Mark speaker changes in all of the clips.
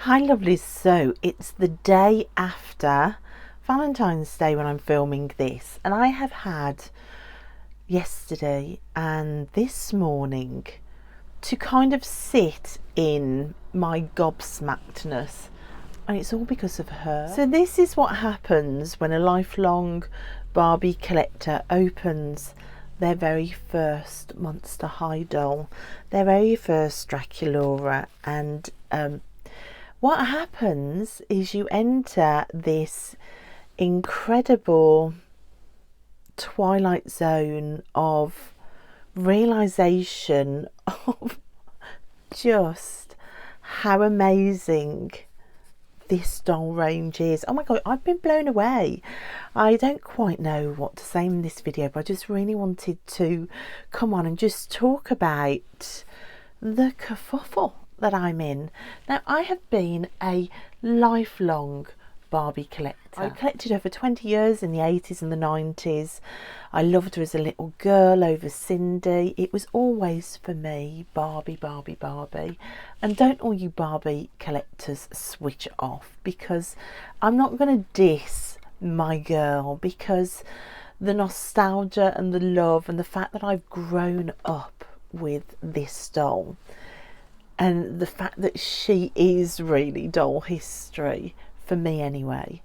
Speaker 1: Hi lovelies, so it's the day after Valentine's Day when I'm filming this, and I have had yesterday and this morning to kind of sit in my gobsmackedness, and it's all because of her. So this is what happens when a lifelong Barbie collector opens their very first Monster High doll, their very first Draculaura, and what happens is you enter this incredible twilight zone of realization of just how amazing this doll range is. Oh my god, I've been blown away. I don't quite know what to say in this video, but I just really wanted to come on and just talk about the kerfuffle that I'm in. Now, I have been a lifelong Barbie collector. I collected her for 20 years in the 80s and the 90s. I loved her as a little girl over Cindy. It was always for me Barbie, Barbie, Barbie. And don't all you Barbie collectors switch off, because I'm not going to diss my girl, because the nostalgia and the love and the fact that I've grown up with this doll, and the fact that she is really doll history, for me anyway.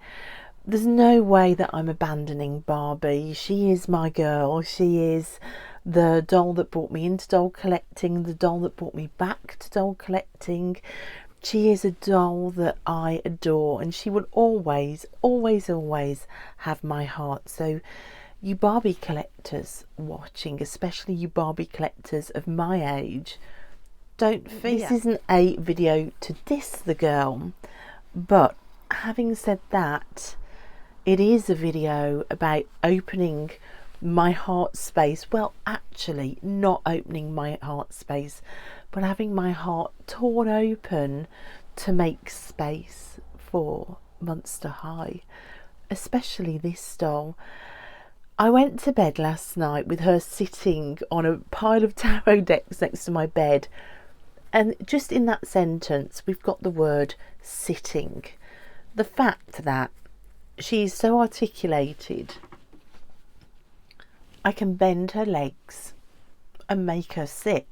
Speaker 1: There's no way that I'm abandoning Barbie. She is my girl. She is the doll that brought me into doll collecting, the doll that brought me back to doll collecting. She is a doll that I adore, and she will always, always, always have my heart. So you Barbie collectors watching, especially you Barbie collectors of my age, don't fear. This isn't a video to diss the girl, but having said that, it is a video about opening my heart space. Well, actually not opening my heart space, but having my heart torn open to make space for Monster High, especially this doll. I went to bed last night with her sitting on a pile of tarot decks next to my bed. And just in that sentence, we've got the word sitting. The fact that she's so articulated, I can bend her legs and make her sit.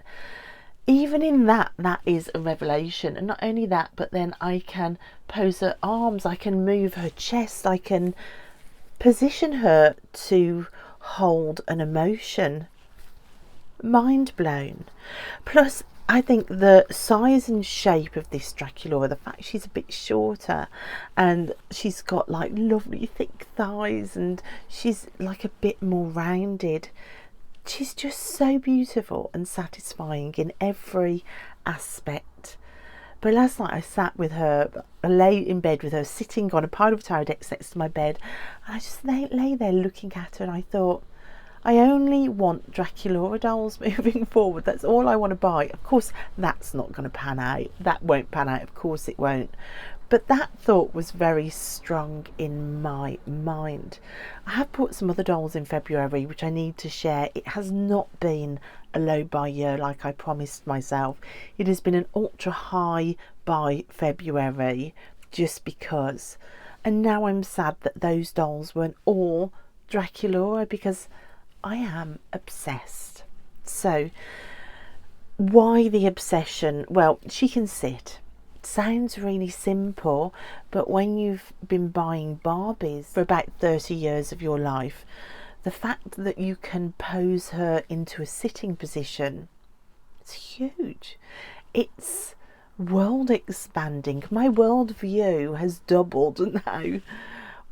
Speaker 1: Even in that, that is a revelation. And not only that, but then I can pose her arms, I can move her chest, I can position her to hold an emotion. Mind blown. Plus, I think the size and shape of this Draculaura, the fact she's a bit shorter and she's got like lovely thick thighs and she's like a bit more rounded, she's just so beautiful and satisfying in every aspect. But last night I sat with her, I lay in bed with her, sitting on a pile of tarot decks next to my bed, and I just lay there looking at her, and I thought, I only want Draculaura dolls moving forward. That's all I want to buy. Of course, that's not going to pan out. That won't pan out. Of course it won't. But that thought was very strong in my mind. I have bought some other dolls in February, which I need to share. It has not been a low buy year like I promised myself. It has been an ultra high by February, just because. And now I'm sad that those dolls weren't all Draculaura, because I am obsessed. So why the obsession? Well, she can sit. Sounds really simple, but when you've been buying Barbies for about 30 years of your life, the fact that you can pose her into a sitting position, it's huge. It's world expanding. My world view has doubled now.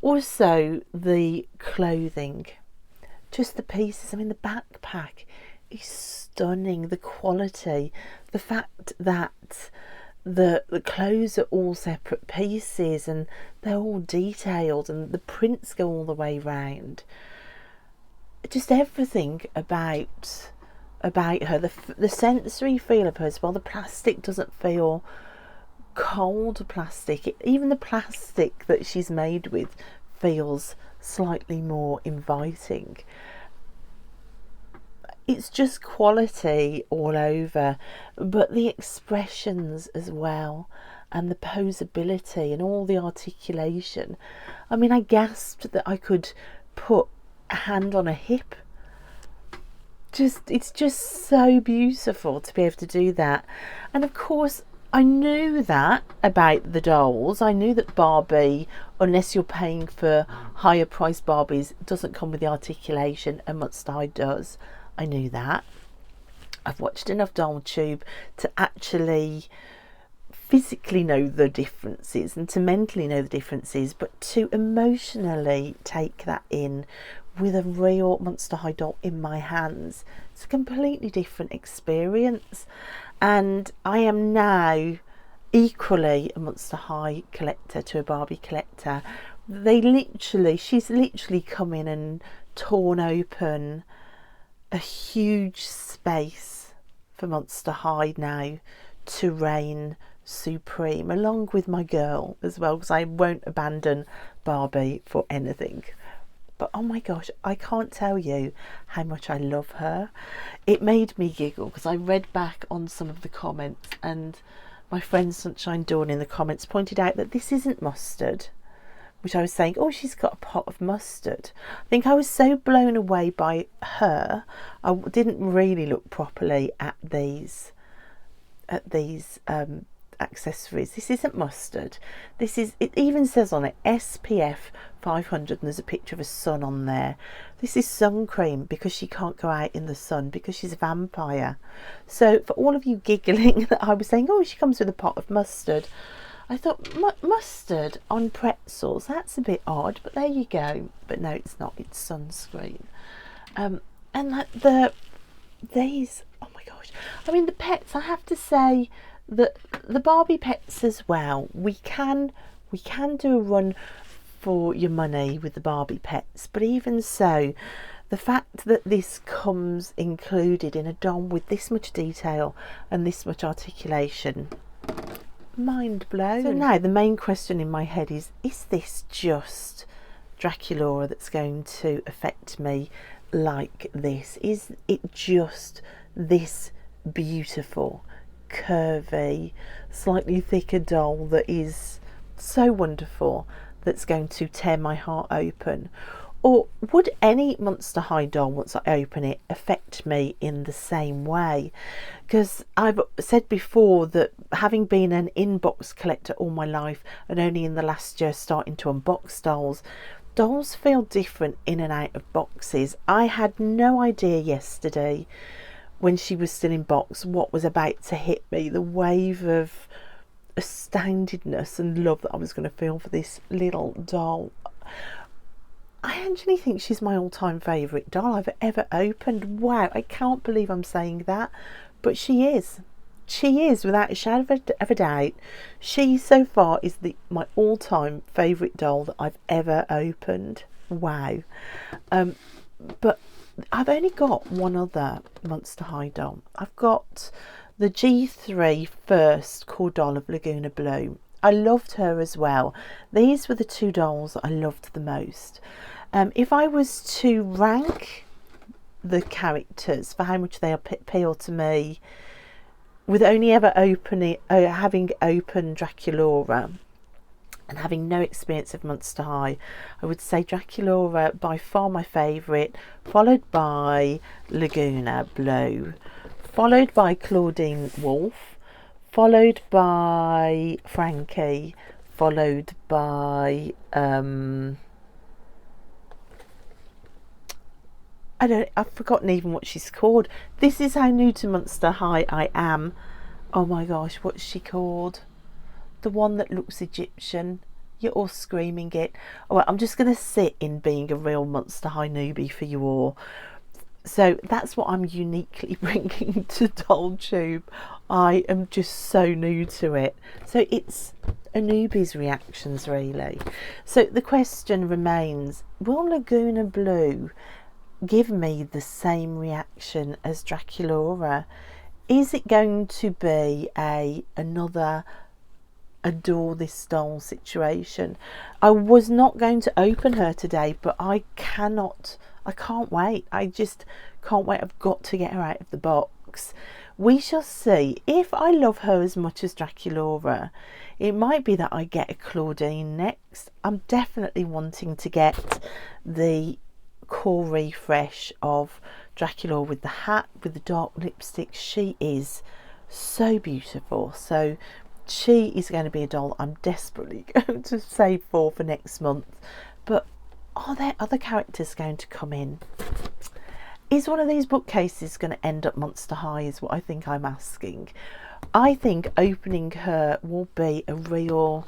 Speaker 1: Also, the clothing, just the pieces. I mean, the backpack is stunning. The quality, the fact that the clothes are all separate pieces and they're all detailed and the prints go all the way round. Just everything about her. The sensory feel of her as well. The plastic doesn't feel cold plastic. Even the plastic that she's made with feels slightly more inviting. It's just quality all over, but the expressions as well. and the posability and all the articulation. I mean, I gasped that I could put a hand on a hip. It's just so beautiful to be able to do that. And of course, I knew that about the dolls. I knew that Barbie, unless you're paying for higher priced Barbies, doesn't come with the articulation, and Monster High does. I knew that. I've watched enough Doll Tube to actually physically know the differences and to mentally know the differences, but to emotionally take that in with a real Monster High doll in my hands, it's a completely different experience. And I am now equally a Monster High collector to a Barbie collector. She's literally come in and torn open a huge space for Monster High now to reign supreme, along with my girl as well, because I won't abandon Barbie for anything. But oh my gosh, I can't tell you how much I love her. It made me giggle because I read back on some of the comments, and my friend Sunshine Dawn in the comments pointed out that this isn't mustard, which I was saying, oh, she's got a pot of mustard. I think I was so blown away by her, I didn't really look properly at these accessories. This isn't mustard. This is, it even says on it SPF 500, and there's a picture of a sun on there. This is sun cream because she can't go out in the sun because she's a vampire. So for all of you giggling that I was saying, oh, she comes with a pot of mustard, I thought mustard on pretzels, that's a bit odd, but there you go. But no, it's not, it's sunscreen. And like these, oh my gosh, I mean the pets, I have to say that the Barbie pets as well, we can do a run for your money with the Barbie pets, but even so, the fact that this comes included in a doll with this much detail and this much articulation, mind blown. So now the main question in my head is this just Draculaura that's going to affect me like this? Is it just this beautiful, curvy, slightly thicker doll that is so wonderful that's going to tear my heart open? Or would any Monster High doll, once I open it, affect me in the same way? Because I've said before that having been an inbox collector all my life and only in the last year starting to unbox dolls feel different in and out of boxes. I had no idea yesterday when she was still in box what was about to hit me, the wave of astoundedness and love that I was going to feel for this little doll. I actually think she's my all-time favourite doll I've ever opened. Wow, I can't believe I'm saying that, but she is. She is, without a shadow of a doubt. She so far is my all-time favourite doll that I've ever opened. Wow. But I've only got one other Monster High doll. I've got the G3 First core doll of Lagoona Blue. I loved her as well. These were the two dolls that I loved the most. If I was to rank the characters for how much they appeal to me, with only ever having opened Draculaura and having no experience of Monster High, I would say Draculaura by far my favourite, followed by Lagoona Blue, followed by Claudine Wolf, followed by Frankie, followed by I've forgotten even what she's called. This is how new to Monster High I am. Oh my gosh, what's she called? The one that looks Egyptian. You're all screaming it. Oh, well, I'm just going to sit in being a real Monster High newbie for you all. So that's what I'm uniquely bringing to Doll Tube. I am just so new to it. So it's a newbie's reactions, really. So the question remains, will Lagoona Blue give me the same reaction as Draculaura? Is it going to be another adore this doll situation? I was not going to open her today, but I can't wait. I just can't wait. I've got to get her out of the box. we shall see. If I love her as much as Draculaura, it might be that I get a Claudine next. I'm definitely wanting to get the core refresh of Draculaura with the hat, with the dark lipstick. She is so beautiful. So she is going to be a doll I'm desperately going to save for next month. But are there other characters going to come in? Is one of these bookcases going to end up Monster High, is what I think I'm asking. I think opening her will be a real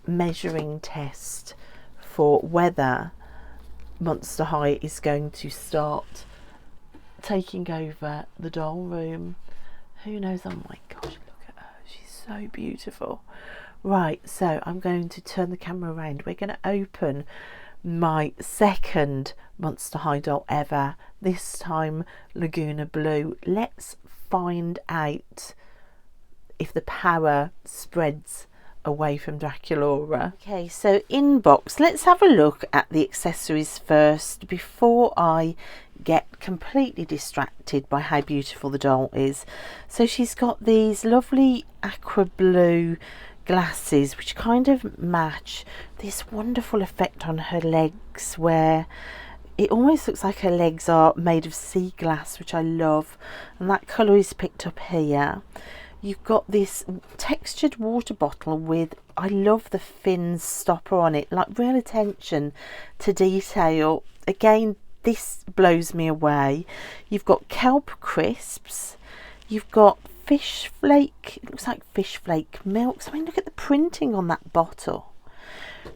Speaker 1: measuring test for whether Monster High is going to start taking over the doll room. Who knows? Oh my gosh, look at her. She's so beautiful. Right, so I'm going to turn the camera around. We're going to open my second Monster High doll ever, this time Lagoona Blue. Let's find out if the power spreads away from Draculaura. Okay, so in box, let's have a look at the accessories first before I get completely distracted by how beautiful the doll is. So she's got these lovely aqua blue glasses which kind of match this wonderful effect on her legs, where it almost looks like her legs are made of sea glass, which I love, and that colour is picked up here. You've got this textured water bottle with, I love the fin stopper on it, like real attention to detail. Again, this blows me away. You've got kelp crisps, you've got fish flake, it looks like fish flake milks. I mean, look at the printing on that bottle.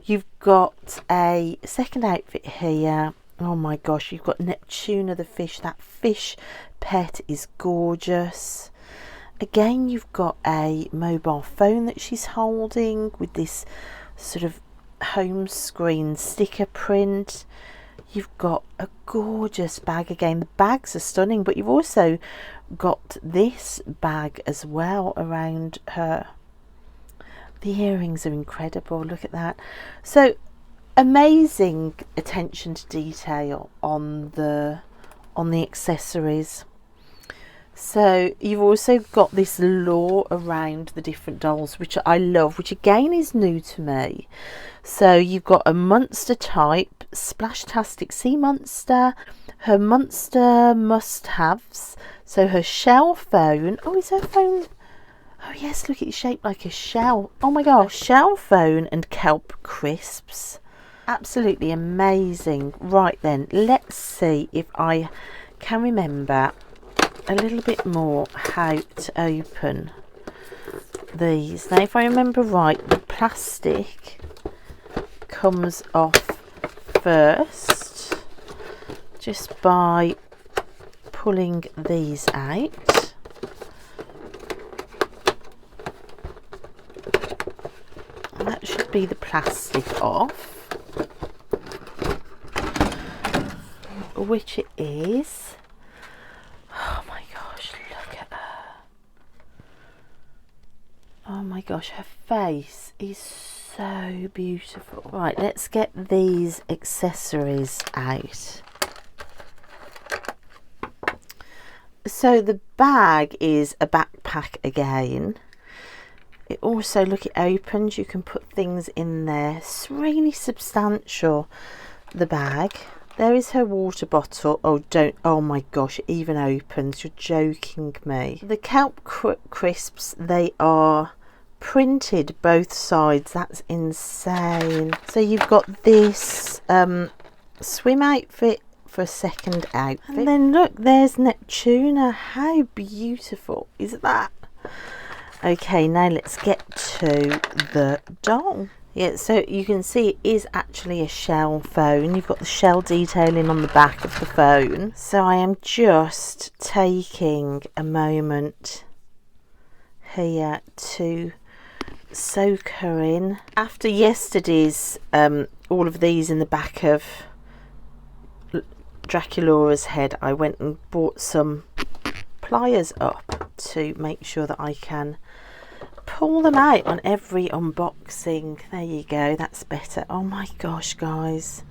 Speaker 1: You've got a second outfit here. Oh my gosh, you've got Neptuna the fish. That fish pet is gorgeous. Again, you've got a mobile phone that she's holding with this sort of home screen sticker print. You've got a gorgeous bag again. The bags are stunning, but you've also got this bag as well around her. The earrings are incredible. Look at that. So amazing attention to detail on the accessories. So you've also got this lore around the different dolls, which I love, which again is new to me. So you've got a monster type, Splashtastic Sea Monster, her monster must-haves, so her shell phone. Oh, is her phone? Oh yes, look, it's shaped like a shell. Oh my gosh, shell phone and kelp crisps. Absolutely amazing. Right then, let's see if I can remember a little bit more how to open these. Now, if I remember right, the plastic comes off first just by pulling these out. And that should be the plastic off, which it is. Oh my gosh, look at her. Oh my gosh, her face is so beautiful. Right, let's get these accessories out. So the bag is a backpack again. It also, look, it opens, you can put things in there. It's really substantial, the bag. There is her water bottle. Oh my gosh, it even opens. You're joking me. The kelp crisps, they are printed both sides. That's insane. So you've got this swim outfit for a second outfit. And then look, there's Neptuna. How beautiful is that? Okay, now let's get to the doll. Yeah, so you can see it is actually a shell phone. You've got the shell detailing on the back of the phone. So I am just taking a moment here to soak her in. After yesterday's, all of these in the back of Draculaura's head, I went and bought some pliers up to make sure that I can pull them out on every unboxing. There you go, that's better. Oh my gosh, guys,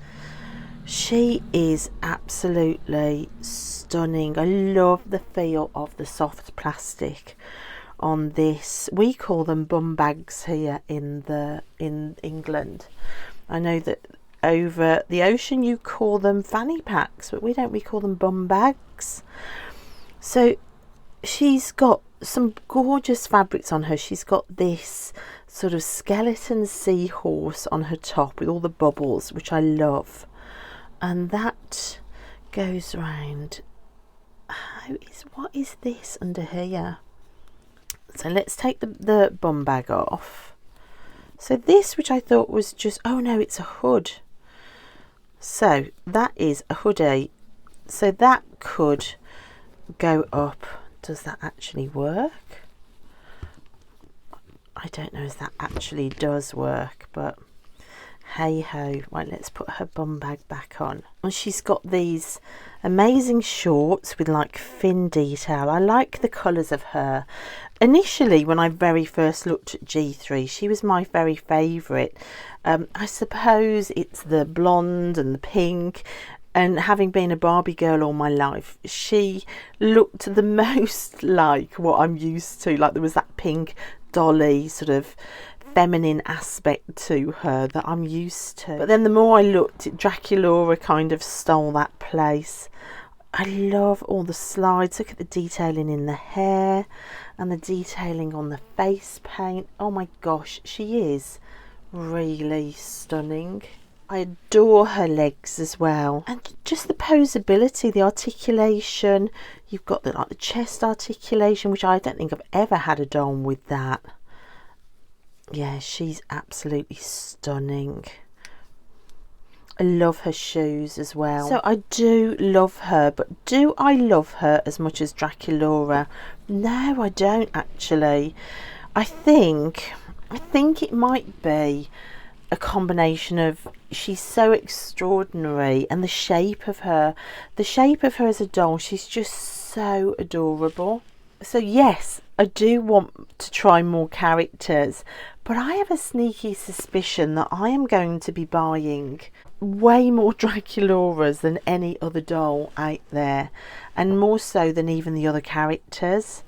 Speaker 1: She is absolutely stunning. I love the feel of the soft plastic on this. We call them bum bags here in England. I know that over the ocean you call them fanny packs, but we don't. We call them bum bags. So she's got some gorgeous fabrics on her. She's got this sort of skeleton seahorse on her top with all the bubbles, which I love. And that goes round. What is this under here? So let's take the bum bag off. So this, which I thought was just, oh no, it's a hood. So that is a hoodie. So that could go up. Does that actually work? I don't know if that actually does work, but hey ho. Right, let's put her bum bag back on. And she's got these amazing shorts with like fin detail. I like the colours of her. Initially, when I very first looked at G3, she was my very favourite. I suppose it's the blonde and the pink, and having been a Barbie girl all my life, she looked the most like what I'm used to. Like there was that pink dolly sort of feminine aspect to her that I'm used to. But then the more I looked, Draculaura kind of stole that place. I love all the slides. Look at the detailing in the hair and the detailing on the face paint. Oh my gosh, she is really stunning. I adore her legs as well, and just the posability, the articulation. You've got the chest articulation, which I don't think I've ever had a doll with that. Yeah, she's absolutely stunning. I love her shoes as well. So I do love her, but do I love her as much as Draculaura? No, I don't actually. I think it might be a combination of she's so extraordinary, and the shape of her as a doll, she's just so adorable. So yes, I do want to try more characters, but I have a sneaky suspicion that I am going to be buying way more Draculauras than any other doll out there, and more so than even the other characters.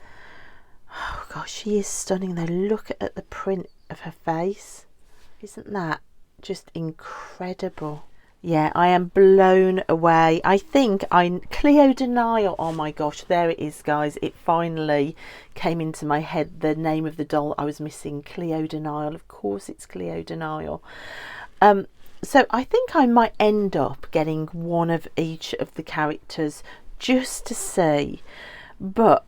Speaker 1: Oh gosh, she is stunning though. Look at the print of her face. Isn't that just incredible? Yeah, I am blown away. I think Cleo Denial. Oh my gosh, there it is, guys. It finally came into my head, the name of the doll I was missing. Cleo Denial. Of course it's Cleo Denial. So I think I might end up getting one of each of the characters just to see. But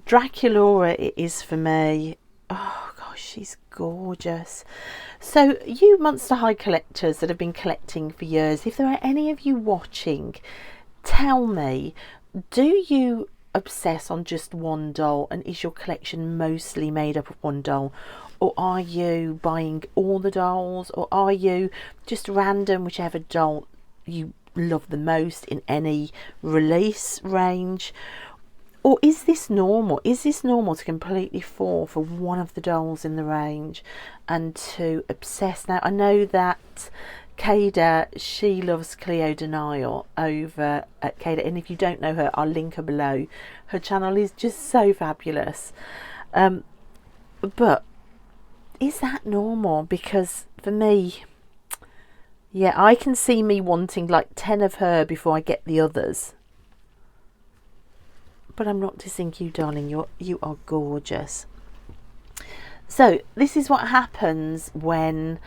Speaker 1: Draculaura it is for me. Oh gosh, she's gorgeous. So you Monster High collectors that have been collecting for years, if there are any of you watching, tell me, do you obsess on just one doll, and is your collection mostly made up of one doll? Or are you buying all the dolls? Or are you just random, whichever doll you love the most in any release range? Or is this normal? Is this normal to completely fall for one of the dolls in the range and to obsess? Now, I know that Cada, she loves Cleo Denial over at Cada. And if you don't know her, I'll link her below. Her channel is just so fabulous. But is that normal? Because for me, yeah, I can see me wanting like 10 of her before I get the others. But I'm not dissing you, darling. You are gorgeous. So this is what happens when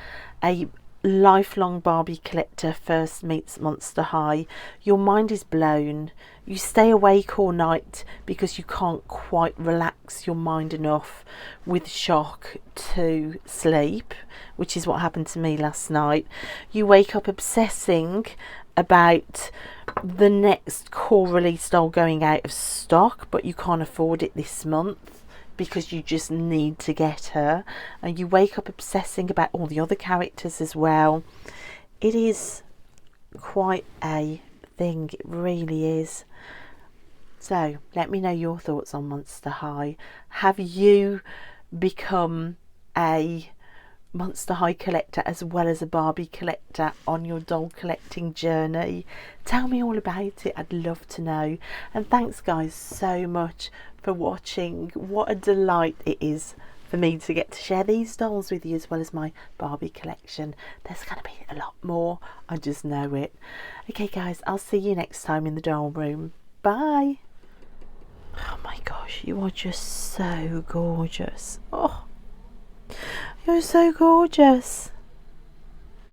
Speaker 1: a lifelong Barbie collector first meets Monster High. Your mind is blown. You stay awake all night because you can't quite relax your mind enough with shock to sleep, which is what happened to me last night. You wake up obsessing about the next core release doll going out of stock, but you can't afford it this month because you just need to get her, and you wake up obsessing about all the other characters as well. It is quite a thing, it really is. So let me know your thoughts on Monster High. Have you become a Monster High collector as well as a Barbie collector on your doll collecting journey? Tell me all about it. I'd love to know. And thanks guys so much for watching. What a delight it is for me to get to share these dolls with you as well as my Barbie collection. There's going to be a lot more, I just know it. Okay guys, I'll see you next time in the doll room. Bye. Oh my gosh, you are just so gorgeous. Oh, you're so gorgeous.